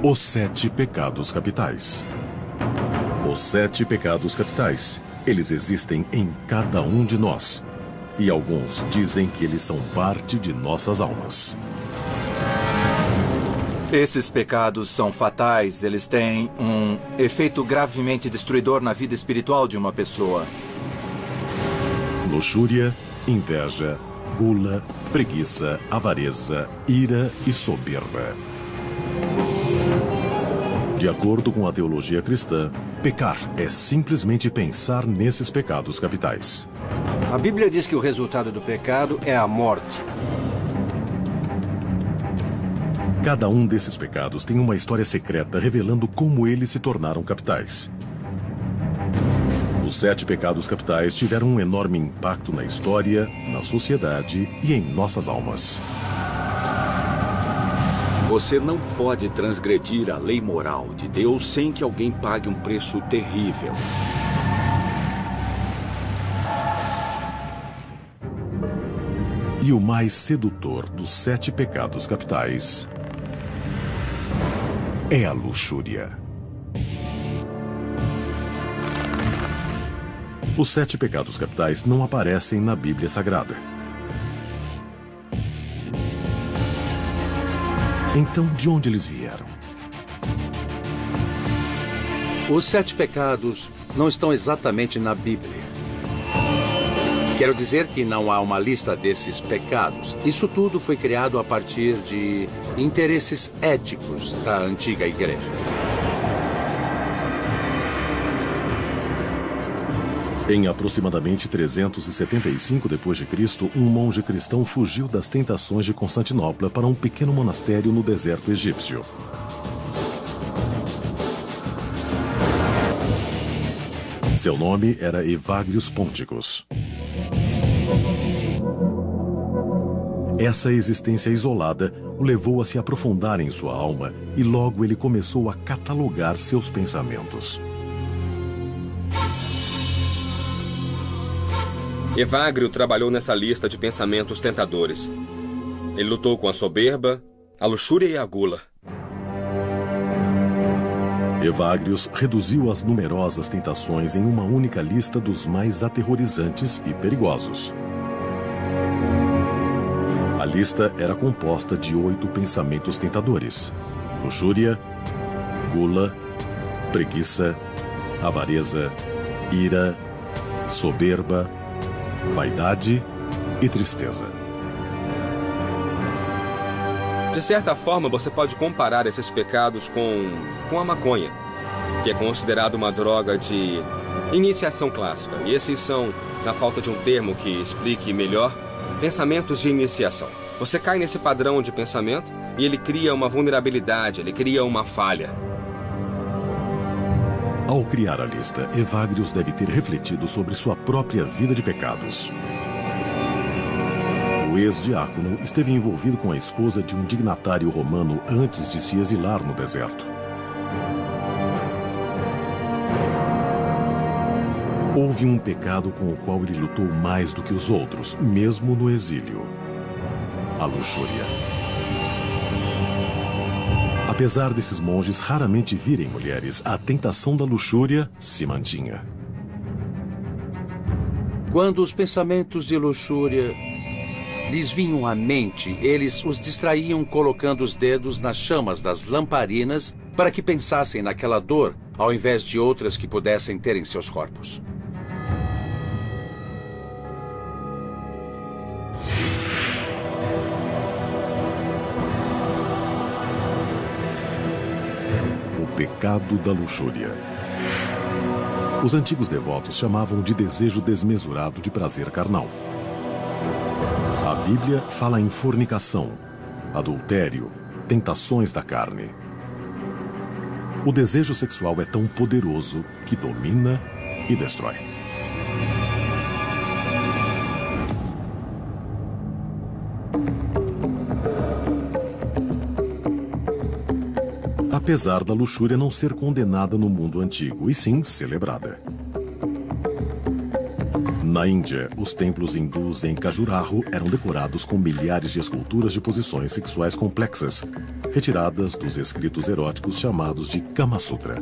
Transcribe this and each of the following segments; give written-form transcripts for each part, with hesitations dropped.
Os 7 pecados capitais. Os 7 pecados capitais, eles existem em cada um de nós. E alguns dizem que eles são parte de nossas almas. Esses pecados são fatais, eles têm um efeito gravemente destruidor na vida espiritual de uma pessoa. Luxúria, inveja, gula, preguiça, avareza, ira e soberba. De acordo com a teologia cristã, pecar é simplesmente pensar nesses pecados capitais. A Bíblia diz que o resultado do pecado é a morte. Cada um desses pecados tem uma história secreta revelando como eles se tornaram capitais. Os 7 pecados capitais tiveram um enorme impacto na história, na sociedade e em nossas almas. Você não pode transgredir a lei moral de Deus sem que alguém pague um preço terrível. E o mais sedutor dos 7 pecados capitais é a luxúria. Os 7 pecados capitais não aparecem na Bíblia Sagrada. Então, de onde eles vieram? Os 7 pecados não estão exatamente na Bíblia. Quero dizer que não há uma lista desses pecados. Isso tudo foi criado a partir de interesses éticos da antiga igreja. Em aproximadamente 375 d.C., um monge cristão fugiu das tentações de Constantinopla para um pequeno monastério no deserto egípcio. Seu nome era Evagrius Ponticus. Essa existência isolada o levou a se aprofundar em sua alma e logo ele começou a catalogar seus pensamentos. Evagrio trabalhou nessa lista de pensamentos tentadores. Ele lutou com a soberba, a luxúria e a gula. Evagrius reduziu as numerosas tentações em uma única lista dos mais aterrorizantes e perigosos. A lista era composta de 8 pensamentos tentadores: luxúria, gula, preguiça, avareza, ira, soberba, vaidade e tristeza. De certa forma, você pode comparar esses pecados com a maconha, que é considerada uma droga de iniciação clássica. E esses são, na falta de um termo que explique melhor, pensamentos de iniciação. Você cai nesse padrão de pensamento e ele cria uma vulnerabilidade, ele cria uma falha. Ao criar a lista, Evagrius deve ter refletido sobre sua própria vida de pecados. O ex-diácono esteve envolvido com a esposa de um dignatário romano antes de se exilar no deserto. Houve um pecado com o qual ele lutou mais do que os outros, mesmo no exílio: a luxúria. Apesar desses monges raramente virem mulheres, a tentação da luxúria se mantinha. Quando os pensamentos de luxúria lhes vinham à mente, eles os distraíam colocando os dedos nas chamas das lamparinas para que pensassem naquela dor, ao invés de outras que pudessem ter em seus corpos. Pecado da luxúria. Os antigos devotos chamavam de desejo desmesurado de prazer carnal. A Bíblia fala em fornicação, adultério, tentações da carne. O desejo sexual é tão poderoso que domina e destrói. Apesar da luxúria não ser condenada no mundo antigo, e sim celebrada. Na Índia, os templos hindus em Khajuraho eram decorados com milhares de esculturas de posições sexuais complexas, retiradas dos escritos eróticos chamados de Kama Sutra.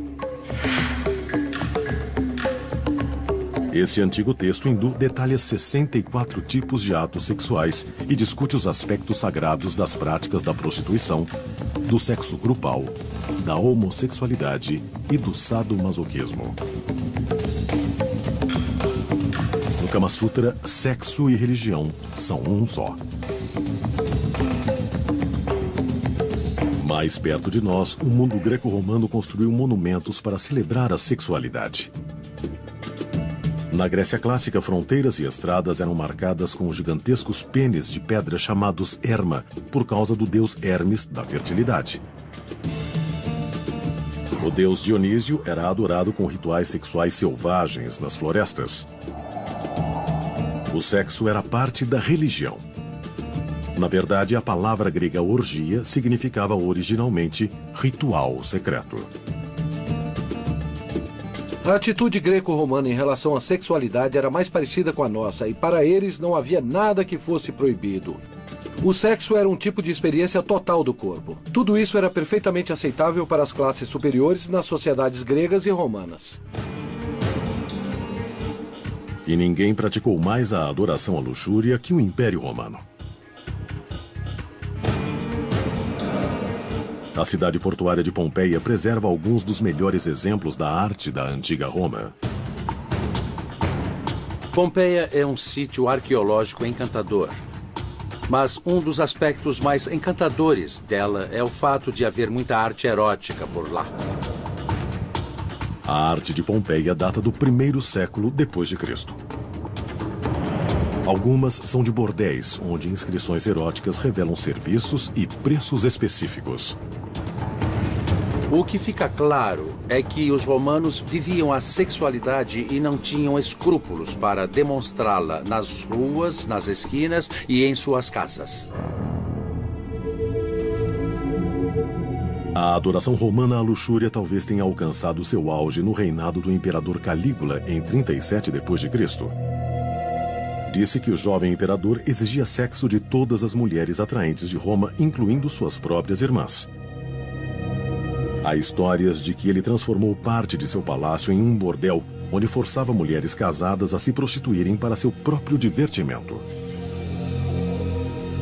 Esse antigo texto hindu detalha 64 tipos de atos sexuais e discute os aspectos sagrados das práticas da prostituição, do sexo grupal, da homossexualidade e do sadomasoquismo. No Kama Sutra, sexo e religião são um só. Mais perto de nós, o mundo greco-romano construiu monumentos para celebrar a sexualidade. Na Grécia clássica, fronteiras e estradas eram marcadas com gigantescos pênis de pedra chamados Herma, por causa do deus Hermes da fertilidade. O deus Dionísio era adorado com rituais sexuais selvagens nas florestas. O sexo era parte da religião. Na verdade, a palavra grega orgia significava originalmente ritual secreto. A atitude greco-romana em relação à sexualidade era mais parecida com a nossa, e para eles não havia nada que fosse proibido. O sexo era um tipo de experiência total do corpo. Tudo isso era perfeitamente aceitável para as classes superiores nas sociedades gregas e romanas. E ninguém praticou mais a adoração à luxúria que o Império Romano. A cidade portuária de Pompeia preserva alguns dos melhores exemplos da arte da antiga Roma. Pompeia é um sítio arqueológico encantador. Mas um dos aspectos mais encantadores dela é o fato de haver muita arte erótica por lá. A arte de Pompeia data do 1º século depois de Cristo. Algumas são de bordéis, onde inscrições eróticas revelam serviços e preços específicos. O que fica claro é que os romanos viviam a sexualidade e não tinham escrúpulos para demonstrá-la nas ruas, nas esquinas e em suas casas. A adoração romana à luxúria talvez tenha alcançado seu auge no reinado do imperador Calígula em 37 d.C. Disse que o jovem imperador exigia sexo de todas as mulheres atraentes de Roma, incluindo suas próprias irmãs. Há histórias de que ele transformou parte de seu palácio em um bordel, onde forçava mulheres casadas a se prostituírem para seu próprio divertimento.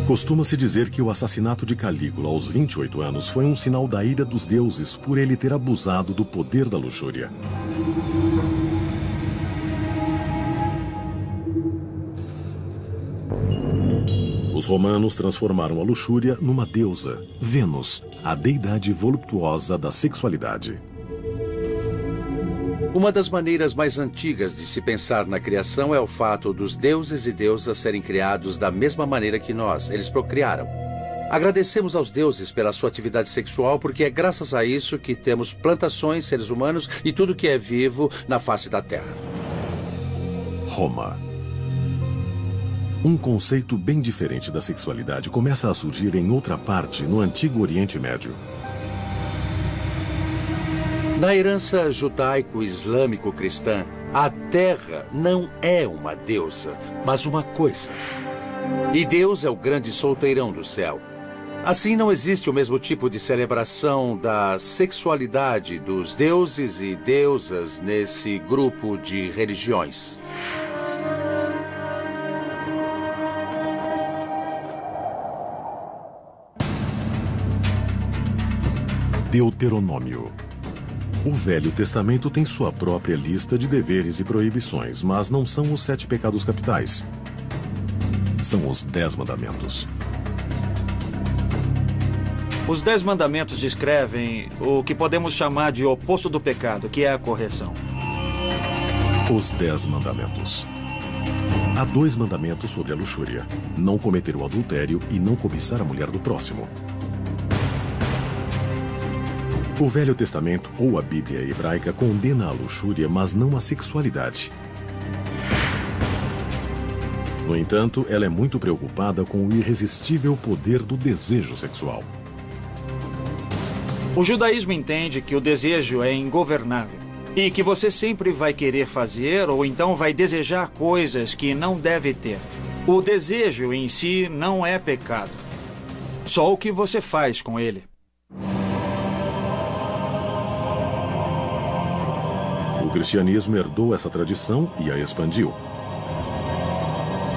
Costuma-se dizer que o assassinato de Calígula aos 28 anos foi um sinal da ira dos deuses por ele ter abusado do poder da luxúria. Os romanos transformaram a luxúria numa deusa, Vênus, a deidade voluptuosa da sexualidade. Uma das maneiras mais antigas de se pensar na criação é o fato dos deuses e deusas serem criados da mesma maneira que nós. Eles procriaram. Agradecemos aos deuses pela sua atividade sexual, porque é graças a isso que temos plantações, seres humanos e tudo que é vivo na face da Terra. Roma. Um conceito bem diferente da sexualidade começa a surgir em outra parte, no Antigo Oriente Médio. Na herança judaico-islâmico-cristã, a terra não é uma deusa, mas uma coisa. E Deus é o grande solteirão do céu. Assim, não existe o mesmo tipo de celebração da sexualidade dos deuses e deusas nesse grupo de religiões. Deuteronômio. O Velho Testamento tem sua própria lista de deveres e proibições, mas não são os 7 pecados capitais. São os 10 mandamentos. Os 10 mandamentos descrevem o que podemos chamar de oposto do pecado, que é a correção. Os 10 mandamentos. Há 2 mandamentos sobre a luxúria: não cometer o adultério e não cobiçar a mulher do próximo. O Velho Testamento, ou a Bíblia hebraica, condena a luxúria, mas não a sexualidade. No entanto, ela é muito preocupada com o irresistível poder do desejo sexual. O judaísmo entende que o desejo é ingovernável. E que você sempre vai querer fazer ou então vai desejar coisas que não deve ter. O desejo em si não é pecado. Só o que você faz com ele. O cristianismo herdou essa tradição e a expandiu.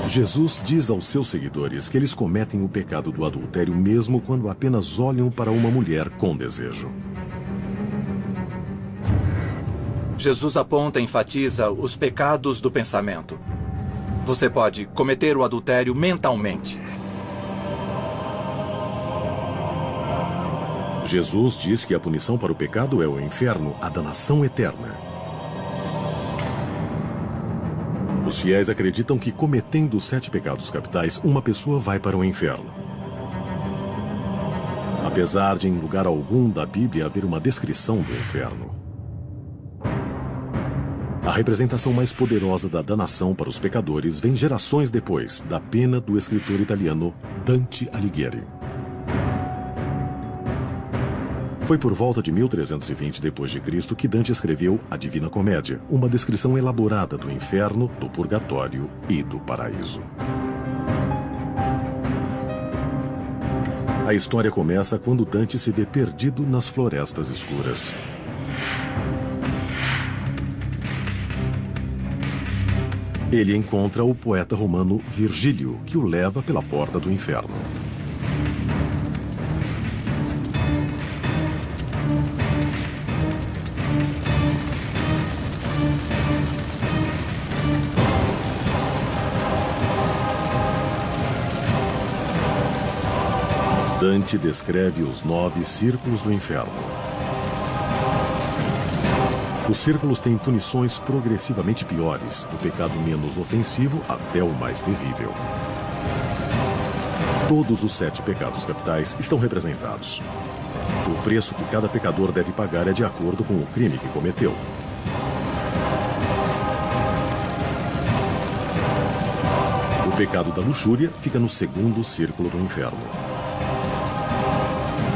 Jesus diz aos seus seguidores que eles cometem o pecado do adultério mesmo quando apenas olham para uma mulher com desejo. Jesus aponta e enfatiza os pecados do pensamento. Você pode cometer o adultério mentalmente. Jesus diz que a punição para o pecado é o inferno, a danação eterna. Os fiéis acreditam que, cometendo os 7 pecados capitais, uma pessoa vai para o inferno. Apesar de, em lugar algum da Bíblia, haver uma descrição do inferno. A representação mais poderosa da danação para os pecadores vem gerações depois da pena do escritor italiano Dante Alighieri. Foi por volta de 1320 d.C. que Dante escreveu a Divina Comédia, uma descrição elaborada do inferno, do purgatório e do paraíso. A história começa quando Dante se vê perdido nas florestas escuras. Ele encontra o poeta romano Virgílio, que o leva pela porta do inferno. Dante descreve os 9 círculos do inferno. Os círculos têm punições progressivamente piores, do pecado menos ofensivo até o mais terrível. Todos os 7 pecados capitais estão representados. O preço que cada pecador deve pagar é de acordo com o crime que cometeu. O pecado da luxúria fica no 2º círculo do inferno.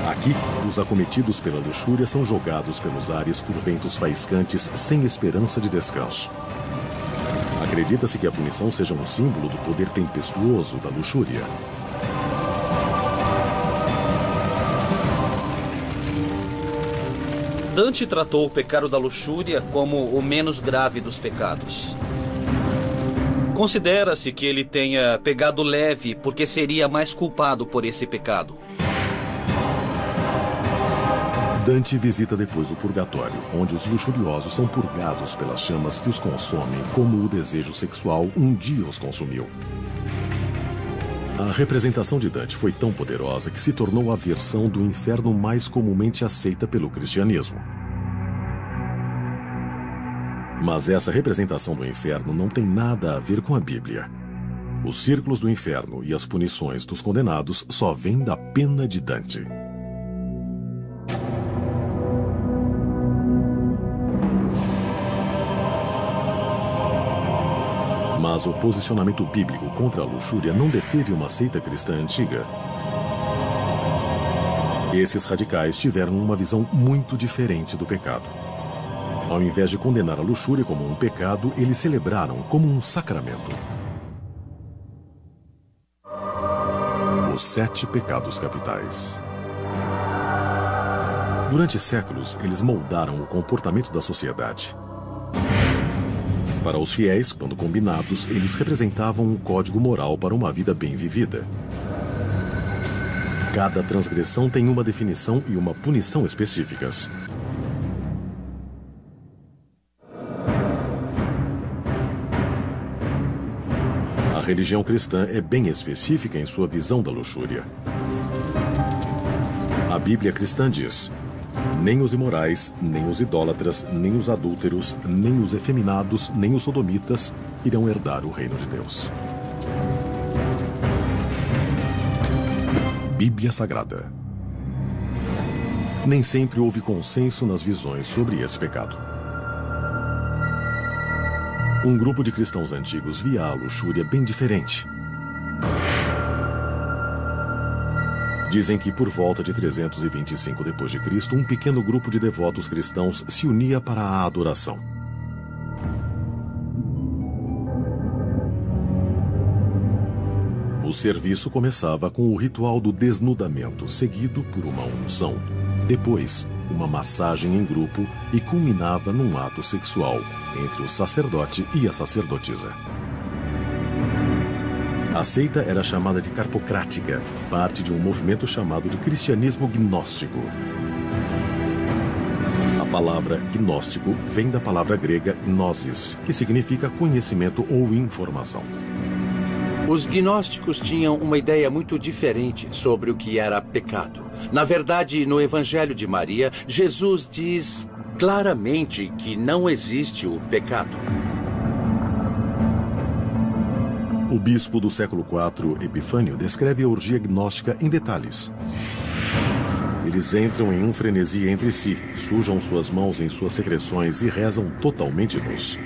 Aqui, os acometidos pela luxúria são jogados pelos ares por ventos faiscantes sem esperança de descanso. Acredita-se que a punição seja um símbolo do poder tempestuoso da luxúria. Dante tratou o pecado da luxúria como o menos grave dos pecados. Considera-se que ele tenha pegado leve porque seria mais culpado por esse pecado. Dante visita depois o purgatório, onde os luxuriosos são purgados pelas chamas que os consomem, como o desejo sexual um dia os consumiu. A representação de Dante foi tão poderosa que se tornou a versão do inferno mais comumente aceita pelo cristianismo. Mas essa representação do inferno não tem nada a ver com a Bíblia. Os círculos do inferno e as punições dos condenados só vêm da pena de Dante. Mas o posicionamento bíblico contra a luxúria não deteve uma seita cristã antiga. Esses radicais tiveram uma visão muito diferente do pecado. Ao invés de condenar a luxúria como um pecado, eles celebraram como um sacramento. Os 7 pecados capitais. Durante séculos, eles moldaram o comportamento da sociedade. Para os fiéis, quando combinados, eles representavam um código moral para uma vida bem vivida. Cada transgressão tem uma definição e uma punição específicas. A religião cristã é bem específica em sua visão da luxúria. A Bíblia cristã diz: nem os imorais, nem os idólatras, nem os adúlteros, nem os efeminados, nem os sodomitas irão herdar o reino de Deus. Bíblia Sagrada. Nem sempre houve consenso nas visões sobre esse pecado. Um grupo de cristãos antigos via a luxúria bem diferente. Dizem que por volta de 325 d.C., um pequeno grupo de devotos cristãos se unia para a adoração. O serviço começava com o ritual do desnudamento, seguido por uma unção. Depois, uma massagem em grupo e culminava num ato sexual entre o sacerdote e a sacerdotisa. A seita era chamada de carpocrática, parte de um movimento chamado de cristianismo gnóstico. A palavra gnóstico vem da palavra grega gnosis, que significa conhecimento ou informação. Os gnósticos tinham uma ideia muito diferente sobre o que era pecado. Na verdade, no Evangelho de Maria, Jesus diz claramente que não existe o pecado. O bispo do século IV, Epifânio, descreve a orgia gnóstica em detalhes. Eles entram em um frenesi entre si, sujam suas mãos em suas secreções e rezam totalmente nus.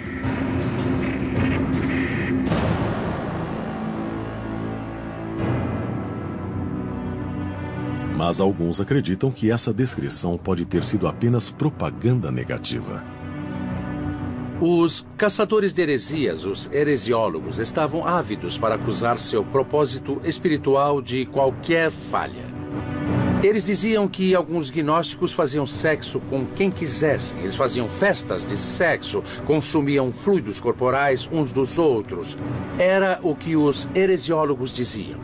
Mas alguns acreditam que essa descrição pode ter sido apenas propaganda negativa. Os caçadores de heresias, os heresiólogos, estavam ávidos para acusar seu propósito espiritual de qualquer falha. Eles diziam que alguns gnósticos faziam sexo com quem quisessem. Eles faziam festas de sexo, consumiam fluidos corporais uns dos outros. Era o que os heresiólogos diziam.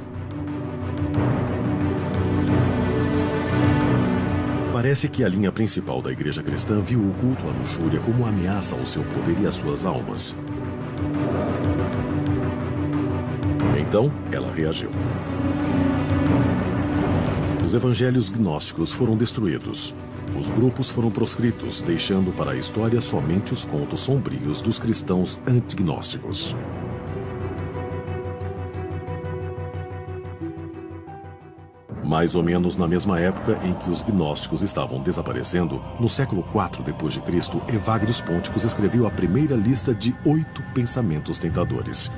Parece que a linha principal da igreja cristã viu o culto à luxúria como ameaça ao seu poder e às suas almas. Então, ela reagiu. Os evangelhos gnósticos foram destruídos. Os grupos foram proscritos, deixando para a história somente os contos sombrios dos cristãos antignósticos. Mais ou menos na mesma época em que os gnósticos estavam desaparecendo, no século IV d.C., Evagrius Ponticus escreveu a primeira lista de 8 pensamentos tentadores.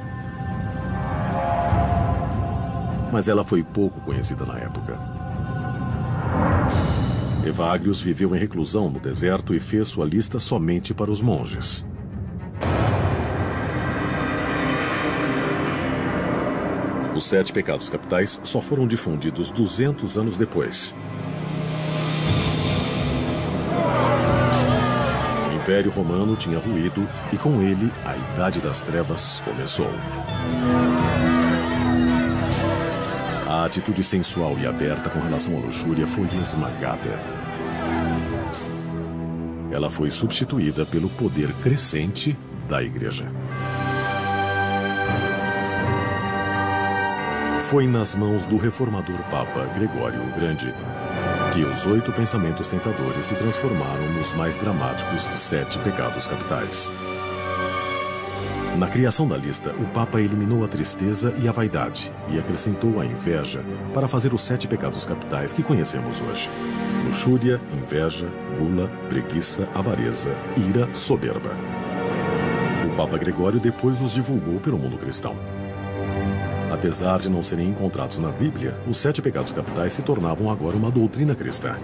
Mas ela foi pouco conhecida na época. Evagrius viveu em reclusão no deserto e fez sua lista somente para os monges. Os 7 pecados capitais só foram difundidos 200 anos depois. O Império Romano tinha ruído e, com ele, a Idade das Trevas começou. A atitude sensual e aberta com relação à luxúria foi esmagada. Ela foi substituída pelo poder crescente da Igreja. Foi nas mãos do reformador Papa Gregório o Grande que os 8 pensamentos tentadores se transformaram nos mais dramáticos 7 pecados capitais. Na criação da lista, o Papa eliminou a tristeza e a vaidade e acrescentou a inveja para fazer os 7 pecados capitais que conhecemos hoje: luxúria, inveja, gula, preguiça, avareza, ira, soberba. O Papa Gregório depois os divulgou pelo mundo cristão. Apesar de não serem encontrados na Bíblia, os 7 pecados capitais se tornavam agora uma doutrina cristã.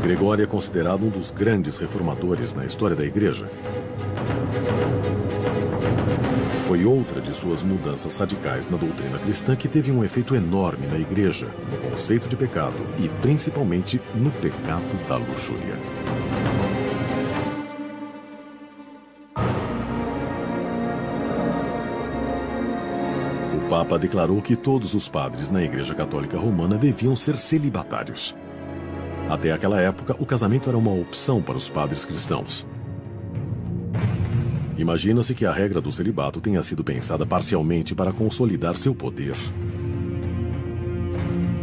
Gregório é considerado um dos grandes reformadores na história da Igreja. Foi outra de suas mudanças radicais na doutrina cristã que teve um efeito enorme na Igreja, no conceito de pecado e principalmente no pecado da luxúria. O Papa declarou que todos os padres na Igreja Católica Romana deviam ser celibatários. Até aquela época, o casamento era uma opção para os padres cristãos. Imagina-se que a regra do celibato tenha sido pensada parcialmente para consolidar seu poder.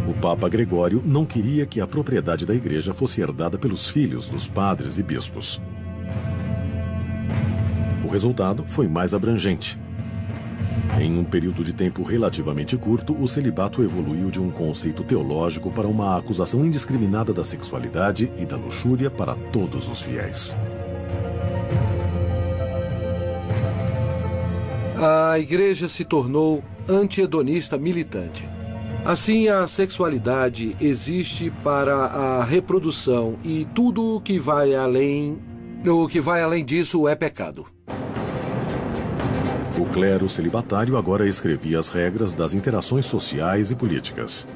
O Papa Gregório não queria que a propriedade da Igreja fosse herdada pelos filhos dos padres e bispos. O resultado foi mais abrangente. Em um período de tempo relativamente curto, o celibato evoluiu de um conceito teológico para uma acusação indiscriminada da sexualidade e da luxúria para todos os fiéis. A Igreja se tornou anti-hedonista militante. Assim, a sexualidade existe para a reprodução e tudo o que vai além disso é pecado. O clero celibatário agora escrevia as regras das interações sociais e políticas.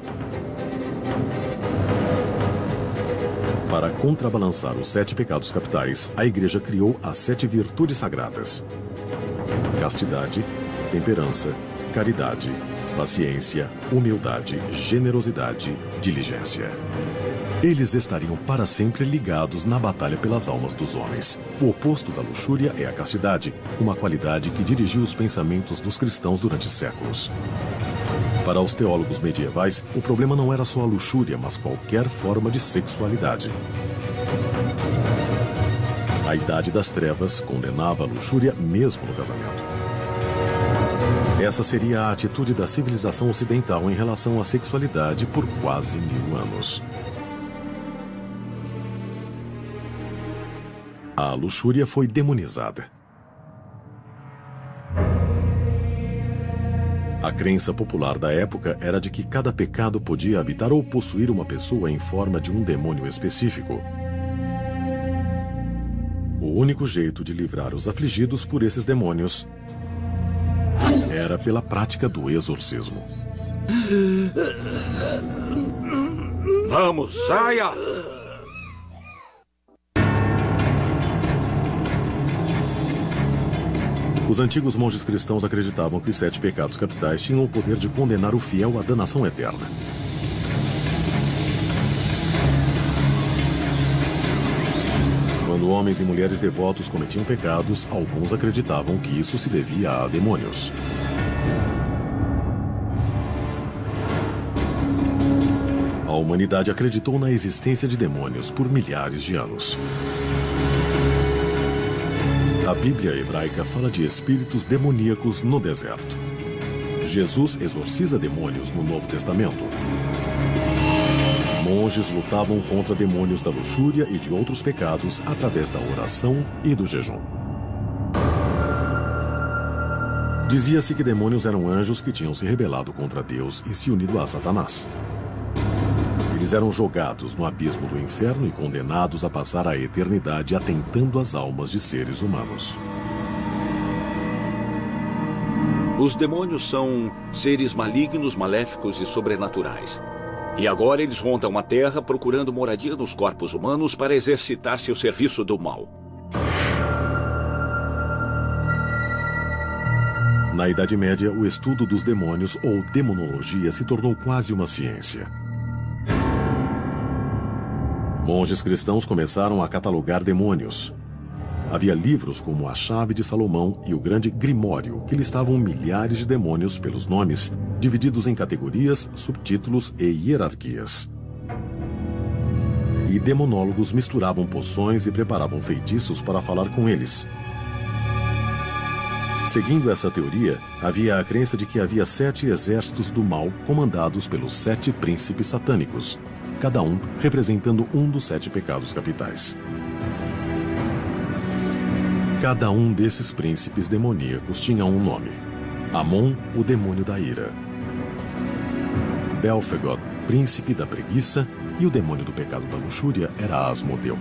Para contrabalançar os 7 pecados capitais, a Igreja criou as 7 virtudes sagradas: castidade, temperança, caridade, paciência, humildade, generosidade, diligência. Eles estariam para sempre ligados na batalha pelas almas dos homens. O oposto da luxúria é a castidade, uma qualidade que dirigiu os pensamentos dos cristãos durante séculos. Para os teólogos medievais, o problema não era só a luxúria, mas qualquer forma de sexualidade. A Idade das Trevas condenava a luxúria mesmo no casamento. Essa seria a atitude da civilização ocidental em relação à sexualidade por quase 1000 anos. A luxúria foi demonizada. A crença popular da época era de que cada pecado podia habitar ou possuir uma pessoa em forma de um demônio específico. O único jeito de livrar os afligidos por esses demônios era pela prática do exorcismo. Vamos, saia! Os antigos monges cristãos acreditavam que os 7 pecados capitais tinham o poder de condenar o fiel à danação eterna. Quando homens e mulheres devotos cometiam pecados, alguns acreditavam que isso se devia a demônios. A humanidade acreditou na existência de demônios por milhares de anos. A Bíblia hebraica fala de espíritos demoníacos no deserto. Jesus exorciza demônios no Novo Testamento. Monges lutavam contra demônios da luxúria e de outros pecados através da oração e do jejum. Dizia-se que demônios eram anjos que tinham se rebelado contra Deus e se unido a Satanás. Eles eram jogados no abismo do inferno e condenados a passar a eternidade atentando às almas de seres humanos. Os demônios são seres malignos, maléficos e sobrenaturais. E agora eles rondam a Terra procurando moradia nos corpos humanos para exercitar seu serviço do mal. Na Idade Média, o estudo dos demônios ou demonologia se tornou quase uma ciência. Monges cristãos começaram a catalogar demônios. Havia livros como A Chave de Salomão e o Grande Grimório, que listavam milhares de demônios pelos nomes, divididos em categorias, subtítulos e hierarquias. E demonólogos misturavam poções e preparavam feitiços para falar com eles. Seguindo essa teoria, havia a crença de que havia 7 exércitos do mal comandados pelos 7 príncipes satânicos, cada um representando um dos 7 pecados capitais. Cada um desses príncipes demoníacos tinha um nome. Amon, o demônio da ira. Belfegor, príncipe da preguiça, e o demônio do pecado da luxúria era Asmodeu.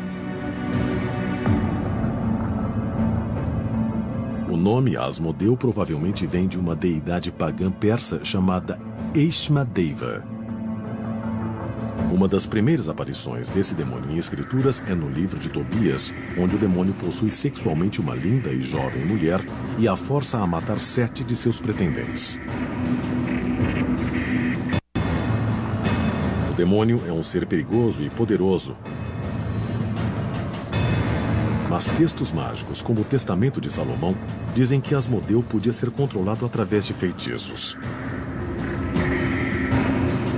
O nome Asmodeu provavelmente vem de uma deidade pagã persa chamada Eishmadeva. Uma das primeiras aparições desse demônio em escrituras é no livro de Tobias, onde o demônio possui sexualmente uma linda e jovem mulher e a força a matar 7 de seus pretendentes. O demônio é um ser perigoso e poderoso. Mas textos mágicos, como o Testamento de Salomão, dizem que Asmodeu podia ser controlado através de feitiços.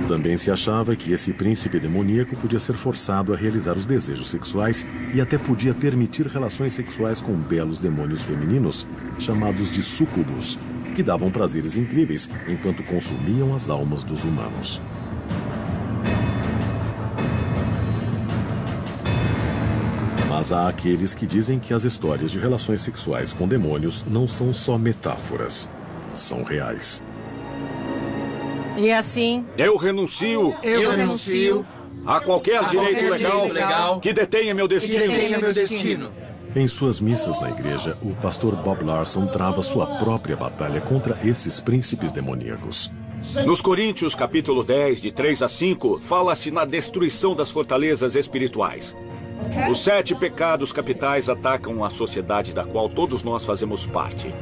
Também se achava que esse príncipe demoníaco podia ser forçado a realizar os desejos sexuais e até podia permitir relações sexuais com belos demônios femininos, chamados de súcubos, que davam prazeres incríveis enquanto consumiam as almas dos humanos. Mas há aqueles que dizem que as histórias de relações sexuais com demônios não são só metáforas, são reais. E assim... Eu renuncio a qualquer direito legal que detenha meu destino. Em suas missas na igreja, o pastor Bob Larson trava sua própria batalha contra esses príncipes demoníacos. Nos Coríntios, capítulo 10, de 3 a 5, fala-se na destruição das fortalezas espirituais. Os 7 pecados capitais atacam a sociedade da qual todos nós fazemos parte.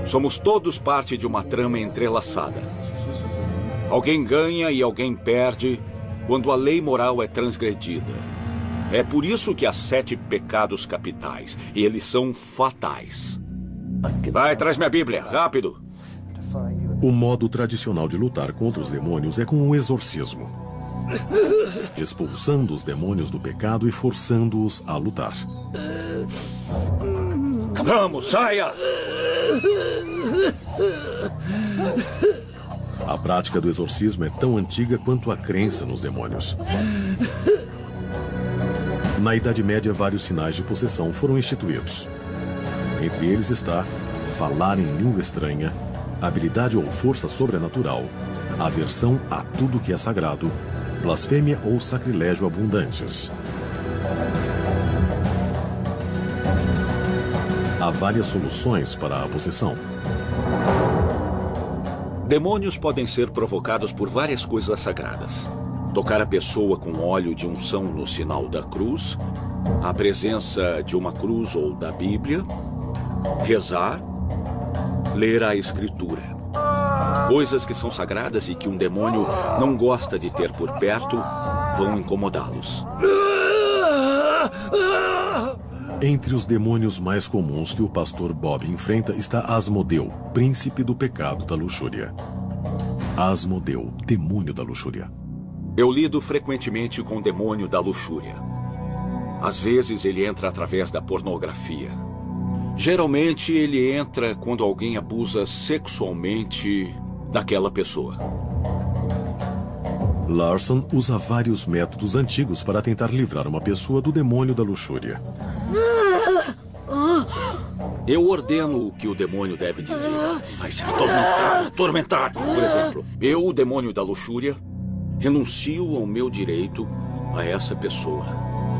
Somos todos parte de uma trama entrelaçada. Alguém ganha e alguém perde quando a lei moral é transgredida. É por isso que há 7 pecados capitais, e eles são fatais. Vai, traz minha Bíblia, rápido. O modo tradicional de lutar contra os demônios é com o exorcismo, expulsando os demônios do pecado e forçando-os a lutar. Vamos, saia! A prática do exorcismo é tão antiga quanto a crença nos demônios. Na Idade Média, vários sinais de possessão foram instituídos. Entre eles está falar em língua estranha, habilidade ou força sobrenatural, aversão a tudo que é sagrado, blasfêmia ou sacrilégio abundantes. Há várias soluções para a possessão. Demônios podem ser provocados por várias coisas sagradas. Tocar a pessoa com óleo de unção no sinal da cruz, a presença de uma cruz ou da Bíblia, rezar, ler a Escritura. Coisas que são sagradas e que um demônio não gosta de ter por perto vão incomodá-los. Entre os demônios mais comuns que o pastor Bob enfrenta está Asmodeu, príncipe do pecado da luxúria. Asmodeu, demônio da luxúria. Eu lido frequentemente com o demônio da luxúria. Às vezes ele entra através da pornografia. Geralmente ele entra quando alguém abusa sexualmente daquela pessoa. Larson usa vários métodos antigos para tentar livrar uma pessoa do demônio da luxúria. Eu ordeno o que o demônio deve dizer. Vai se atormentar. Por exemplo, eu, o demônio da luxúria, renuncio ao meu direito a essa pessoa,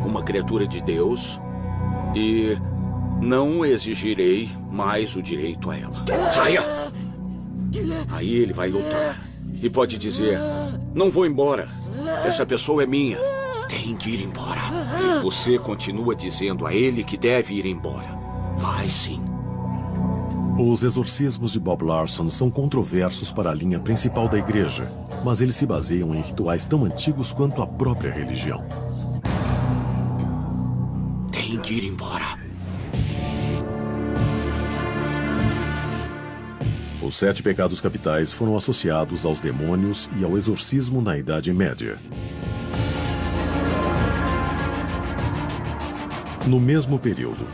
uma criatura de Deus, e não exigirei mais o direito a ela. Saia! Aí ele vai lutar e pode dizer: não vou embora, essa pessoa é minha, tem que ir embora. E você continua dizendo a ele que deve ir embora. Vai sim. Os exorcismos de Bob Larson são controversos para a linha principal da igreja, mas eles se baseiam em rituais tão antigos quanto a própria religião. Tem que ir embora. Os 7 pecados capitais foram associados aos demônios e ao exorcismo na Idade Média. No mesmo período,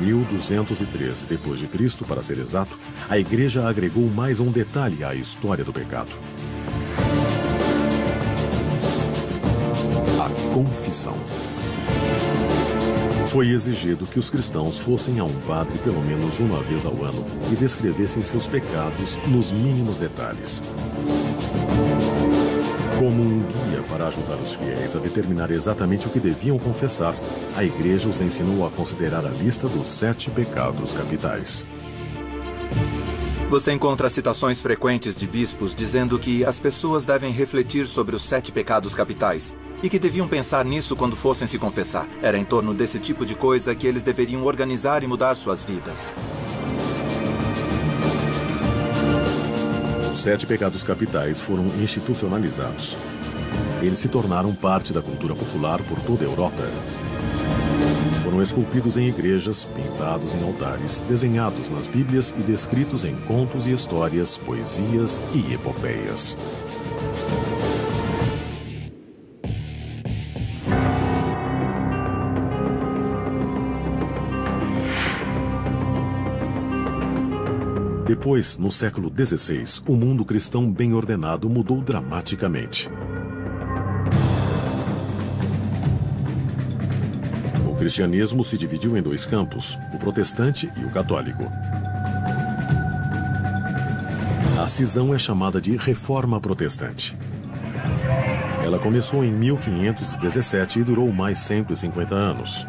1213 d.C., para ser exato, a igreja agregou mais um detalhe à história do pecado: a confissão. Foi exigido que os cristãos fossem a um padre pelo menos uma vez ao ano e descrevessem seus pecados nos mínimos detalhes. Como um guia para ajudar os fiéis a determinar exatamente o que deviam confessar, a igreja os ensinou a considerar a lista dos 7 pecados capitais. Você encontra citações frequentes de bispos dizendo que as pessoas devem refletir sobre os 7 pecados capitais e que deviam pensar nisso quando fossem se confessar. Era em torno desse tipo de coisa que eles deveriam organizar e mudar suas vidas. Os 7 pecados capitais foram institucionalizados. Eles se tornaram parte da cultura popular por toda a Europa. Foram esculpidos em igrejas, pintados em altares, desenhados nas Bíblias e descritos em contos e histórias, poesias e epopeias. Depois, no século XVI, o mundo cristão bem ordenado mudou dramaticamente. O cristianismo se dividiu em 2 campos, o protestante e o católico. A cisão é chamada de Reforma Protestante. Ela começou em 1517 e durou mais 150 anos.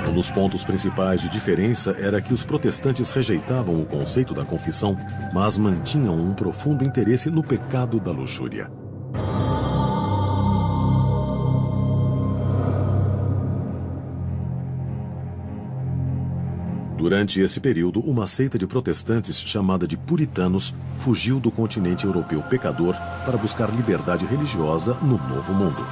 Um dos pontos principais de diferença era que os protestantes rejeitavam o conceito da confissão, mas mantinham um profundo interesse no pecado da luxúria. Durante esse período, uma seita de protestantes chamada de puritanos fugiu do continente europeu pecador para buscar liberdade religiosa no Novo Mundo.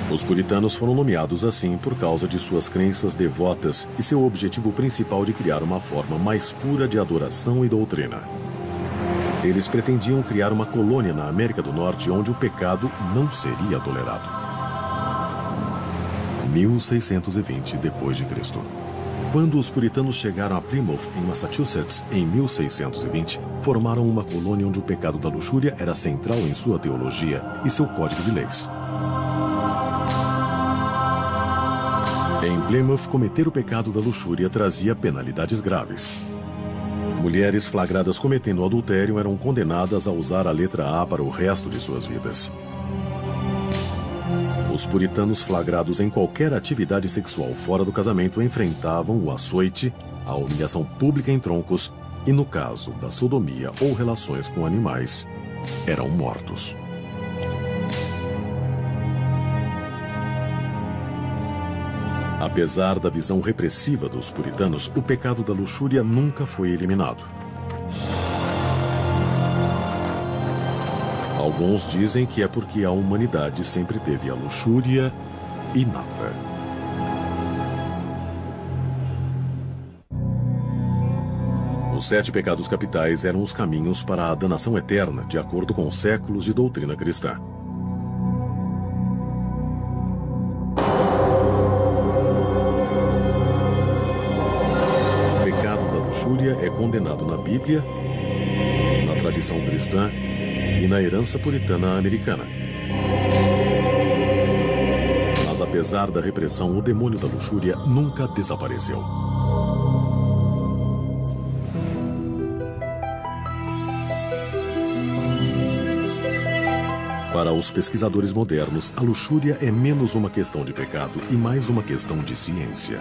Os puritanos foram nomeados assim por causa de suas crenças devotas e seu objetivo principal de criar uma forma mais pura de adoração e doutrina. Eles pretendiam criar uma colônia na América do Norte onde o pecado não seria tolerado. 1620 d.C. Quando os puritanos chegaram a Plymouth, em Massachusetts, em 1620, formaram uma colônia onde o pecado da luxúria era central em sua teologia e seu código de leis. Em Plymouth, cometer o pecado da luxúria trazia penalidades graves. Mulheres flagradas cometendo adultério eram condenadas a usar a letra A para o resto de suas vidas. Os puritanos flagrados em qualquer atividade sexual fora do casamento enfrentavam o açoite, a humilhação pública em troncos e, no caso da sodomia ou relações com animais, eram mortos. Apesar da visão repressiva dos puritanos, o pecado da luxúria nunca foi eliminado. Alguns dizem que é porque a humanidade sempre teve a luxúria inata. Os 7 pecados capitais eram os caminhos para a danação eterna, de acordo com os séculos de doutrina cristã. O pecado da luxúria é condenado na Bíblia, na tradição cristã e na herança puritana americana. Mas apesar da repressão, o demônio da luxúria nunca desapareceu. Para os pesquisadores modernos, a luxúria é menos uma questão de pecado e mais uma questão de ciência.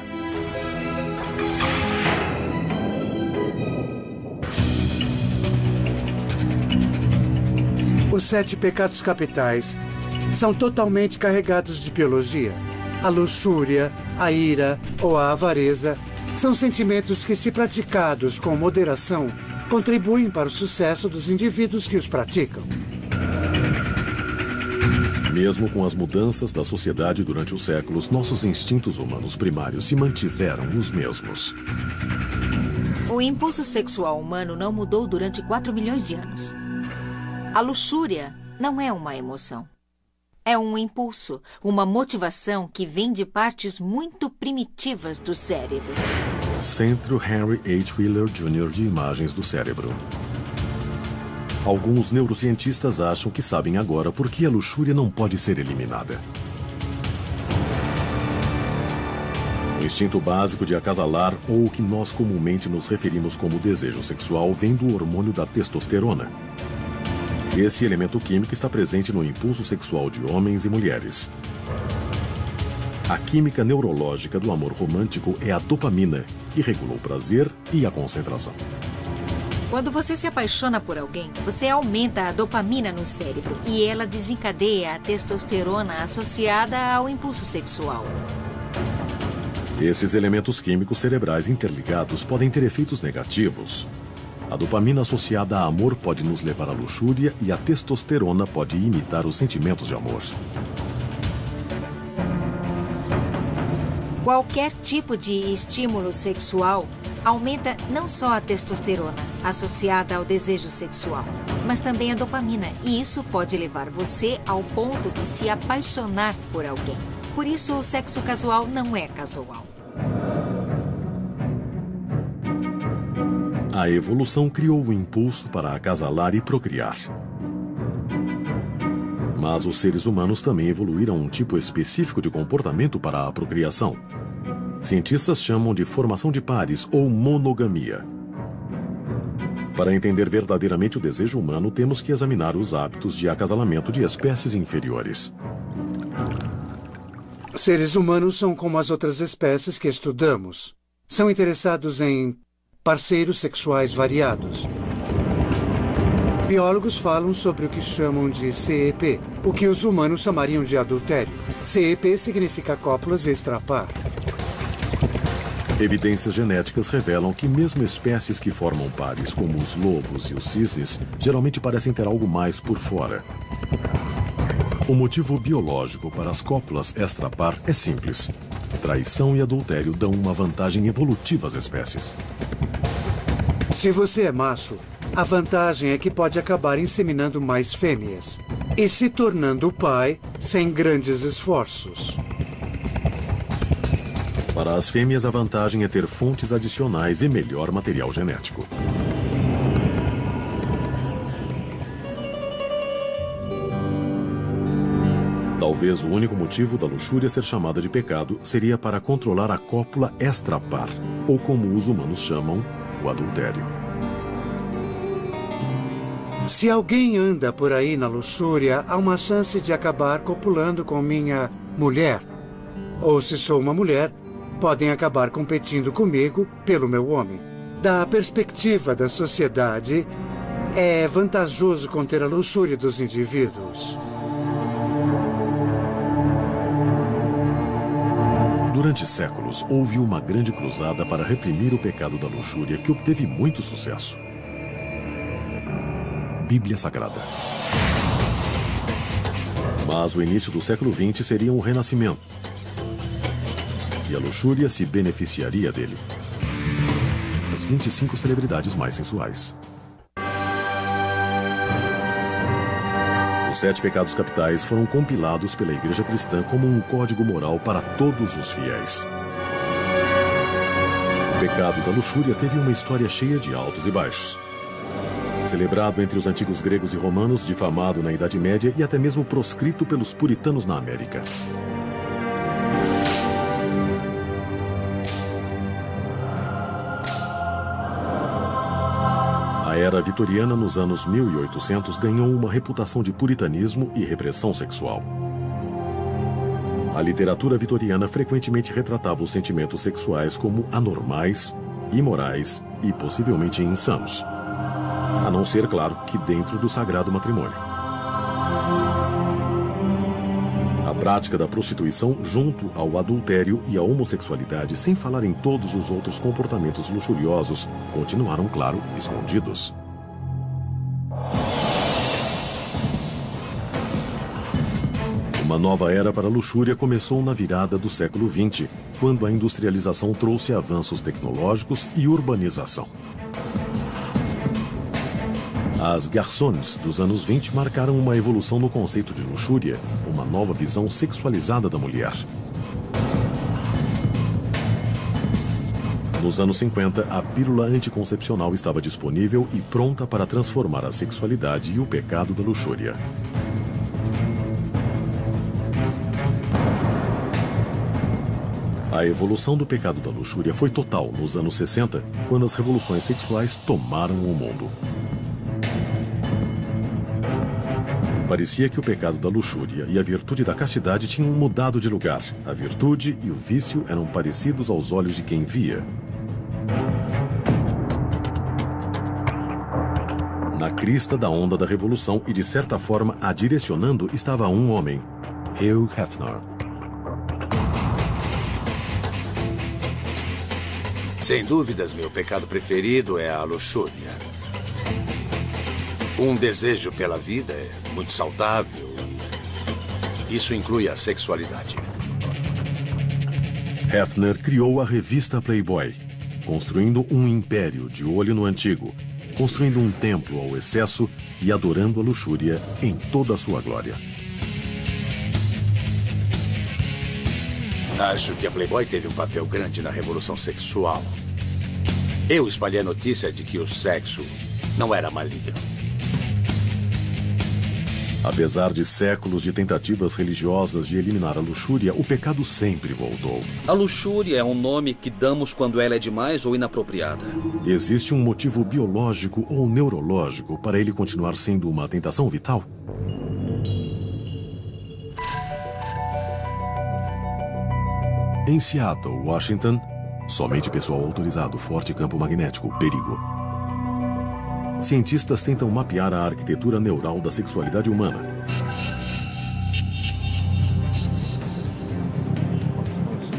Os 7 pecados capitais são totalmente carregados de biologia. A luxúria, a ira ou a avareza são sentimentos que, se praticados com moderação, contribuem para o sucesso dos indivíduos que os praticam. Mesmo com as mudanças da sociedade durante os séculos, nossos instintos humanos primários se mantiveram os mesmos. O impulso sexual humano não mudou durante 4 milhões de anos. A luxúria não é uma emoção. É um impulso, uma motivação que vem de partes muito primitivas do cérebro. Centro Henry H. Wheeler Jr. de Imagens do Cérebro. Alguns neurocientistas acham que sabem agora por que a luxúria não pode ser eliminada. O instinto básico de acasalar, ou o que nós comumente nos referimos como desejo sexual, vem do hormônio da testosterona. Esse elemento químico está presente no impulso sexual de homens e mulheres. A química neurológica do amor romântico é a dopamina, que regula o prazer e a concentração. Quando você se apaixona por alguém, você aumenta a dopamina no cérebro e ela desencadeia a testosterona associada ao impulso sexual. Esses elementos químicos cerebrais interligados podem ter efeitos negativos. A dopamina associada a amor pode nos levar à luxúria e a testosterona pode imitar os sentimentos de amor. Qualquer tipo de estímulo sexual aumenta não só a testosterona, associada ao desejo sexual, mas também a dopamina, e isso pode levar você ao ponto de se apaixonar por alguém. Por isso, o sexo casual não é casual. A evolução criou o impulso para acasalar e procriar. Mas os seres humanos também evoluíram um tipo específico de comportamento para a procriação. Cientistas chamam de formação de pares ou monogamia. Para entender verdadeiramente o desejo humano, temos que examinar os hábitos de acasalamento de espécies inferiores. Seres humanos são como as outras espécies que estudamos. São interessados em parceiros sexuais variados. Biólogos falam sobre o que chamam de CEP, o que os humanos chamariam de adultério. CEP significa cópulas extrapar. Evidências genéticas revelam que mesmo espécies que formam pares, como os lobos e os cisnes, geralmente parecem ter algo mais por fora. O motivo biológico para as cópulas extrapar é simples. Traição e adultério dão uma vantagem evolutiva às espécies. Se você é macho, a vantagem é que pode acabar inseminando mais fêmeas e se tornando pai sem grandes esforços. Para as fêmeas, a vantagem é ter fontes adicionais e melhor material genético. Talvez o único motivo da luxúria ser chamada de pecado seria para controlar a cópula extrapar, ou como os humanos chamam, o adultério. Se alguém anda por aí na luxúria, há uma chance de acabar copulando com minha mulher. Ou se sou uma mulher, podem acabar competindo comigo pelo meu homem. Da perspectiva da sociedade, é vantajoso conter a luxúria dos indivíduos. Durante séculos, houve uma grande cruzada para reprimir o pecado da luxúria que obteve muito sucesso. Bíblia Sagrada. Mas o início do século XX seria um renascimento. E a luxúria se beneficiaria dele. As 25 celebridades mais sensuais. Os 7 pecados capitais foram compilados pela Igreja Cristã como um código moral para todos os fiéis. O pecado da luxúria teve uma história cheia de altos e baixos. Celebrado entre os antigos gregos e romanos, difamado na Idade Média e até mesmo proscrito pelos puritanos na América. A era vitoriana, nos anos 1800, ganhou uma reputação de puritanismo e repressão sexual. A literatura vitoriana frequentemente retratava os sentimentos sexuais como anormais, imorais e possivelmente insanos. A não ser, claro, que dentro do sagrado matrimônio. A prática da prostituição junto ao adultério e à homossexualidade, sem falar em todos os outros comportamentos luxuriosos, continuaram, claro, escondidos. Uma nova era para a luxúria começou na virada do século XX, quando a industrialização trouxe avanços tecnológicos e urbanização. As garçons dos anos 20 marcaram uma evolução no conceito de luxúria, uma nova visão sexualizada da mulher. Nos anos 50, a pílula anticoncepcional estava disponível e pronta para transformar a sexualidade e o pecado da luxúria. A evolução do pecado da luxúria foi total nos anos 60, quando as revoluções sexuais tomaram o mundo. Parecia que o pecado da luxúria e a virtude da castidade tinham mudado de lugar. A virtude e o vício eram parecidos aos olhos de quem via. Na crista da onda da revolução e, de certa forma, a direcionando, estava um homem, Hugh Hefner. Sem dúvidas, meu pecado preferido é a luxúria. Um desejo pela vida é muito saudável e isso inclui a sexualidade. Hefner criou a revista Playboy, construindo um império de olho no antigo, construindo um templo ao excesso e adorando a luxúria em toda a sua glória. Acho que a Playboy teve um papel grande na revolução sexual. Eu espalhei a notícia de que o sexo não era maligno. Apesar de séculos de tentativas religiosas de eliminar a luxúria, o pecado sempre voltou. A luxúria é um nome que damos quando ela é demais ou inapropriada. Existe um motivo biológico ou neurológico para ele continuar sendo uma tentação vital? Em Seattle, Washington, somente pessoal autorizado, forte campo magnético, perigo. Cientistas tentam mapear a arquitetura neural da sexualidade humana.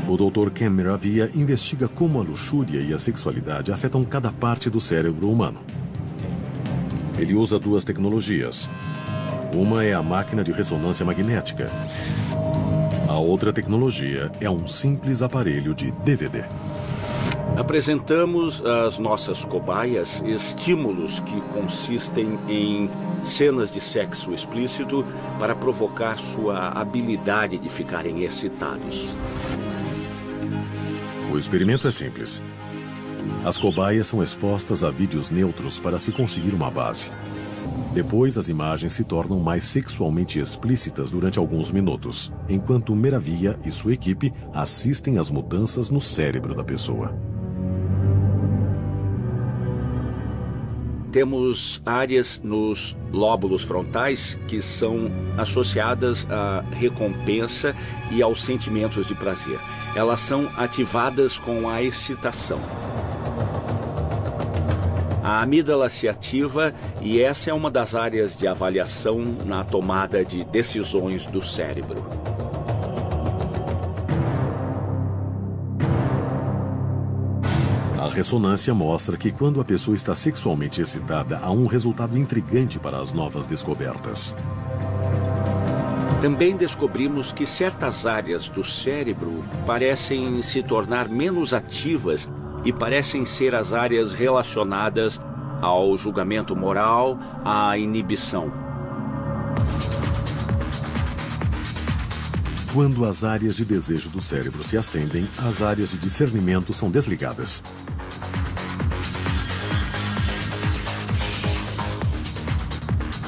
O Dr. Ken Miravia investiga como a luxúria e a sexualidade afetam cada parte do cérebro humano. Ele usa duas tecnologias. Uma é a máquina de ressonância magnética. A outra tecnologia é um simples aparelho de DVD. Apresentamos às nossas cobaias estímulos que consistem em cenas de sexo explícito para provocar sua habilidade de ficarem excitados. O experimento é simples. As cobaias são expostas a vídeos neutros para se conseguir uma base. Depois, as imagens se tornam mais sexualmente explícitas durante alguns minutos, enquanto Miravia e sua equipe assistem às mudanças no cérebro da pessoa. Temos áreas nos lóbulos frontais que são associadas à recompensa e aos sentimentos de prazer. Elas são ativadas com a excitação. A amígdala se ativa e essa é uma das áreas de avaliação na tomada de decisões do cérebro. A ressonância mostra que quando a pessoa está sexualmente excitada, há um resultado intrigante para as novas descobertas. Também descobrimos que certas áreas do cérebro parecem se tornar menos ativas e parecem ser as áreas relacionadas ao julgamento moral, à inibição. Quando as áreas de desejo do cérebro se acendem, as áreas de discernimento são desligadas.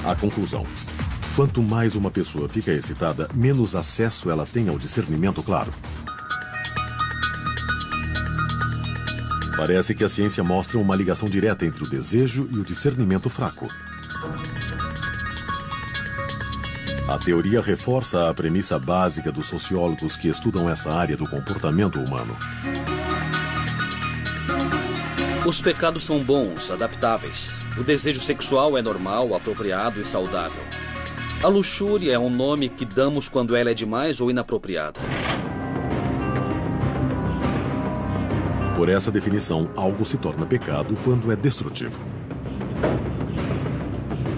A conclusão: quanto mais uma pessoa fica excitada, menos acesso ela tem ao discernimento claro. Parece que a ciência mostra uma ligação direta entre o desejo e o discernimento fraco. A teoria reforça a premissa básica dos sociólogos que estudam essa área do comportamento humano. Os pecados são bons, adaptáveis. O desejo sexual é normal, apropriado e saudável. A luxúria é um nome que damos quando ela é demais ou inapropriada. Por essa definição, algo se torna pecado quando é destrutivo.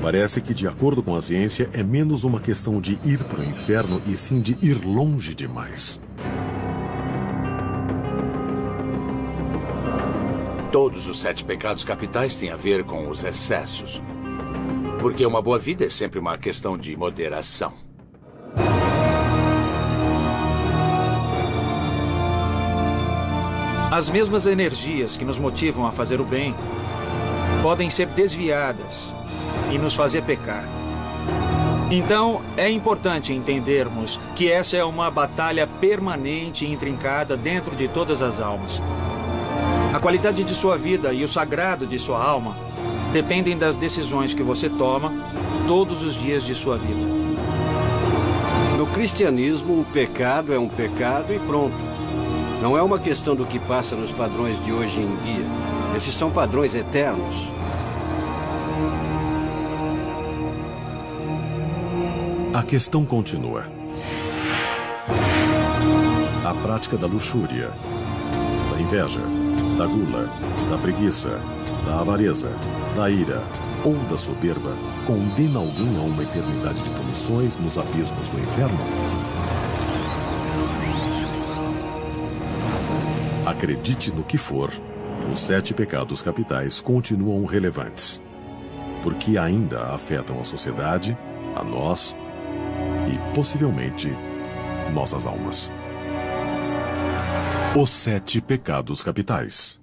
Parece que, de acordo com a ciência, é menos uma questão de ir para o inferno e sim de ir longe demais. Todos os 7 pecados capitais têm a ver com os excessos. Porque uma boa vida é sempre uma questão de moderação. As mesmas energias que nos motivam a fazer o bem podem ser desviadas e nos fazer pecar. Então, é importante entendermos que essa é uma batalha permanente e intrincada dentro de todas as almas. A qualidade de sua vida e o sagrado de sua alma dependem das decisões que você toma todos os dias de sua vida. No cristianismo, um pecado é um pecado e pronto. Não é uma questão do que passa nos padrões de hoje em dia. Esses são padrões eternos. A questão continua. A prática da luxúria, da inveja, da gula, da preguiça, da avareza, da ira ou da soberba condena alguém a uma eternidade de punições nos abismos do inferno? Acredite no que for, os 7 pecados capitais continuam relevantes, porque ainda afetam a sociedade, a nós e, possivelmente, nossas almas. Os 7 pecados capitais.